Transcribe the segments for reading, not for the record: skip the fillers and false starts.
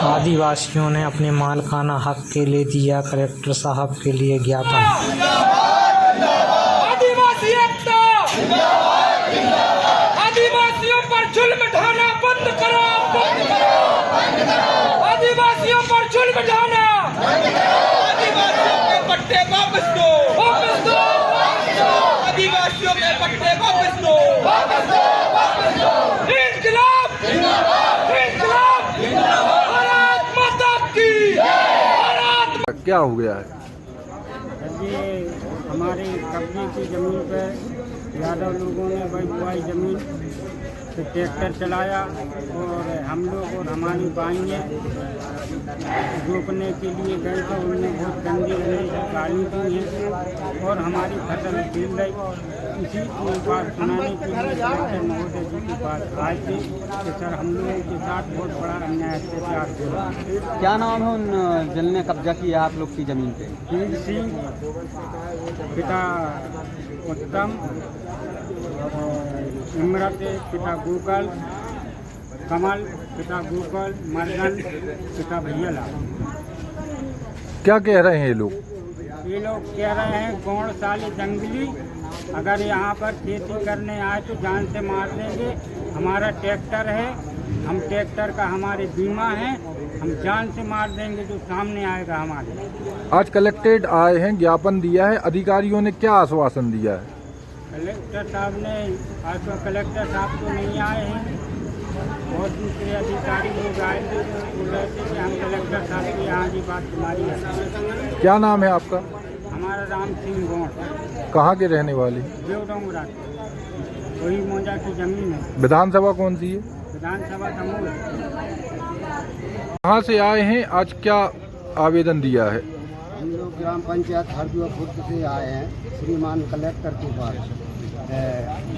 आदिवासियों ने अपने मालिकाना हक के लिए दिया कलेक्टर साहब के लिए ज्ञापन। आदिवासी एकता, आदिवासियों पर जुल्म ढाना बंद करो, बंद करो, बंद करो। आदिवासियों पर जुल्म ढाना बंद करो। आदिवासियों के पट्टे वापस दो, वापस दो, वापस दो। आदिवासियों के पट्टे वापस दो, वापस दो, वापस दो। इंकलाब जिंदाबाद, इंकलाब जिंदाबाद। भारत माता की जय। क्या हो गया है? ये हमारे कब्जे की ज़मीन पर यादव लोगों ने बुआई ज़मीन पे ट्रैक्टर चलाया और हम लोग और हमारी बाइयाँ रोकने के लिए गए तो उन्होंने बहुत गंदी गाली दी है और हमारी फसल गिर गई। इसी की बात सुनाने के लिए कलेक्टर महोदय जी के पास आए थे कि सर हम लोगों के साथ बहुत बड़ा अन्याय अत्याचार हुआ। क्या नाम है उन जिनने कब्जा किया आप लोग की ज़मीन पे? वीर सिंह, पिता उत्तम, इमरत, पिता गोकल, कमल, पिता गोकल, मर्दन, पिता भैयालाल। क्या कह रहे हैं ये लोग? ये लोग कह रहे हैं गौड़ साले जंगली अगर यहाँ पर खेती करने आए तो जान से मार देंगे। हमारा ट्रैक्टर है, हम ट्रैक्टर का हमारे बीमा है, हम जान से मार देंगे जो सामने आएगा हमारे। आज कलेक्ट्रेट आए हैं, ज्ञापन दिया है, अधिकारियों ने क्या आश्वासन दिया है? कलेक्टर साहब ने आज तो कलेक्टर साहब तो नहीं आए हैं और दूसरे अधिकारी लोग आए थे तो बोल रहे थे कि हम कलेक्टर साहब की यहाँ की बात तुम्हारी है। क्या नाम है आपका? हमारा राम सिंह गौड़, कहाँ के रहने वाले? देवडोंगरा, वही मौजा की जमीन है। विधानसभा कौन सी है? विधानसभा तमोल। कहाँ से आए हैं? आज क्या आवेदन दिया है? हम लोग ग्राम पंचायत हरदुआ खुर्द से आए हैं श्रीमान कलेक्टर के पास।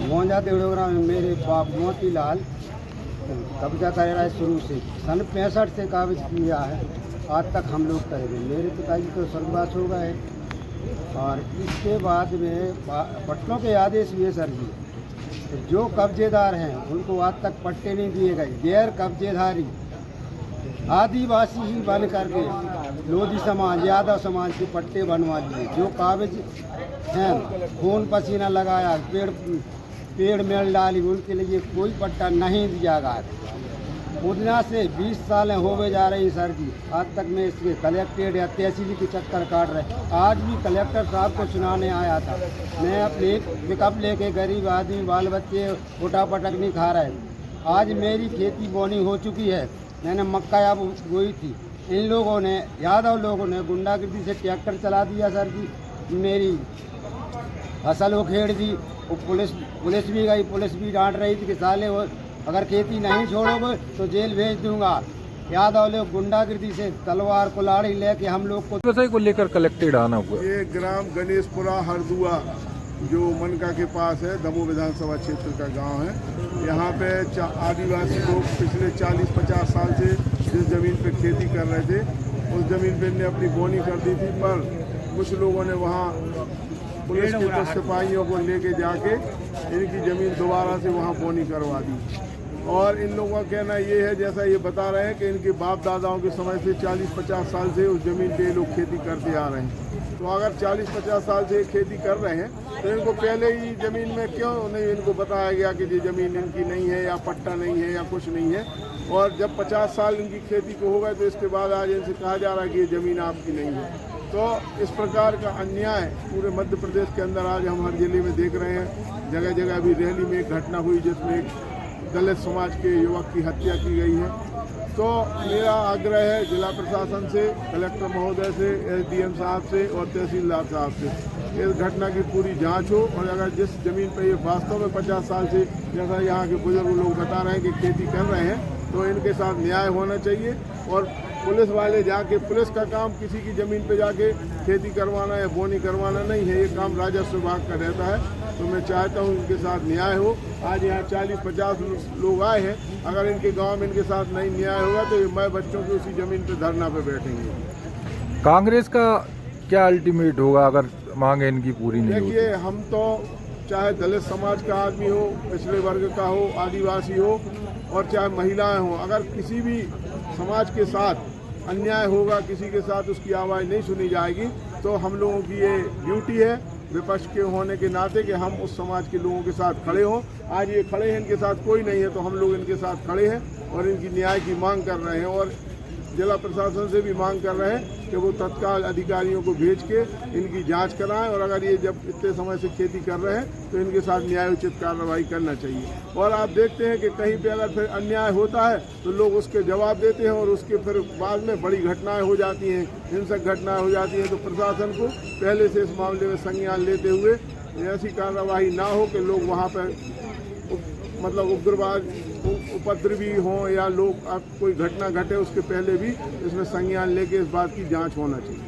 मौजा देवडोगरा में मेरे बाप मोतीलाल कब्जा कर रहा है शुरू से, सन 65 से कागज किया है, आज तक हम लोग करेंगे। मेरे पिताजी तो स्वर्गवास हो गए और इसके बाद में पट्टों के आदेश हुए सर जी, तो जो कब्जेदार हैं उनको आज तक पट्टे नहीं दिए गए। गैर कब्जेदारी आदिवासी ही बन करके लोधी समाज, यादव समाज के पट्टे बनवा लिए। जो कागज हैं खून पसीना लगाया, पेड़ मेल डाली, उनके लिए कोई पट्टा नहीं दिया गया। उतना से 20 साल होवे जा रही सर जी, आज तक मैं इसके कलेक्ट्रेट या तहसील के चक्कर काट रहे। आज भी कलेक्टर साहब को सुनाने आया था, मैं अपने पिकअप लेके, गरीब आदमी, बाल बच्चे उठा पटक नहीं खा रहे। आज मेरी खेती बोनी हो चुकी है, मैंने मक्का अब बोई थी। इन लोगों ने, यादव लोगों ने गुंडागर्दी से ट्रैक्टर चला दिया सर जी, मेरी फसल उखेड़ दी। पुलिस भी गई, पुलिस भी डांट रही थी कि साले अगर खेती नहीं छोड़ोगे तो जेल भेज दूंगा। यादव लोग गुंडागर्दी से तलवार कुल्हाड़ी लेके हम लोग को व्यवसाय को लेकर कलेक्ट्रेट आना हुआ। ये ग्राम गणेशपुरा हरदुआ जो मनका के पास है, दमोह विधानसभा क्षेत्र का गांव है। यहाँ पे आदिवासी लोग पिछले 40-50 साल से जिस ज़मीन पे खेती कर रहे थे, उस ज़मीन पे इन्हें अपनी बोनी कर दी थी, पर कुछ लोगों ने वहाँ पुलिस के कुछ सिपाहियों को लेके जाके इनकी ज़मीन दोबारा से वहाँ बोनी करवा दी। और इन लोगों का कहना ये है, जैसा ये बता रहे हैं कि इनके बाप दादाओं के समय से 40-50 साल से उस ज़मीन पे लोग खेती करते आ रहे हैं। तो अगर 40-50 साल से खेती कर रहे हैं तो इनको पहले ही ज़मीन में क्यों नहीं इनको बताया गया कि ये ज़मीन इनकी नहीं है या पट्टा नहीं है या कुछ नहीं है। और जब 50 साल इनकी खेती को हो गए तो इसके बाद आज इनसे कहा जा रहा है कि ये ज़मीन आपकी नहीं है। तो इस प्रकार का अन्याय पूरे मध्य प्रदेश के अंदर आज हम हर जिले में देख रहे हैं। जगह जगह अभी रैली में एक घटना हुई जिसमें एक दलित समाज के युवक की हत्या की गई है। तो मेरा आग्रह है जिला प्रशासन से, कलेक्टर महोदय से, SDM साहब से और तहसीलदार साहब से, इस घटना की पूरी जांच हो। और अगर जिस ज़मीन पर ये वास्तव में 50 साल से, जैसा यहाँ के बुजुर्ग लोग बता रहे हैं कि खेती कर रहे हैं, तो इनके साथ न्याय होना चाहिए। और पुलिस वाले जाके, पुलिस का काम किसी की ज़मीन पे जाके खेती करवाना या बोनी करवाना नहीं है, ये काम राजस्व विभाग का रहता है। तो मैं चाहता हूँ इनके साथ न्याय हो। आज यहाँ 40-50 लोग आए हैं, अगर इनके गांव में इनके साथ नहीं न्याय होगा तो ये मैं बच्चों की उसी ज़मीन पे धरना पे बैठेंगे। कांग्रेस का क्या अल्टीमेट होगा अगर मांगे इनकी पूरी नहीं होगी? देखिए, हम तो चाहे दलित समाज का आदमी हो, पिछड़े वर्ग का हो, आदिवासी हो और चाहे महिलाएं हों, अगर किसी भी समाज के साथ अन्याय होगा, किसी के साथ उसकी आवाज़ नहीं सुनी जाएगी, तो हम लोगों की ये ड्यूटी है विपक्ष के होने के नाते कि हम उस समाज के लोगों के साथ खड़े हों। आज ये खड़े हैं, इनके साथ कोई नहीं है, तो हम लोग इनके साथ खड़े हैं और इनकी न्याय की मांग कर रहे हैं और जिला प्रशासन से भी मांग कर रहे हैं कि वो तत्काल अधिकारियों को भेज के इनकी जांच कराएं और अगर ये जब इतने समय से खेती कर रहे हैं तो इनके साथ न्यायोचित कार्रवाई करना चाहिए। और आप देखते हैं कि कहीं पे अगर फिर अन्याय होता है तो लोग उसके जवाब देते हैं और उसके फिर बाद में बड़ी घटनाएं हो जाती हैं, हिंसक घटनाएं हो जाती हैं। तो प्रशासन को पहले से इस मामले में संज्ञान लेते हुए ऐसी कार्रवाई ना हो कि लोग वहाँ पर मतलब उग्रवाद उपद्रवी हों या लोग कोई घटना घटे उसके पहले भी इसमें संज्ञान लेके इस बात की जांच होना चाहिए।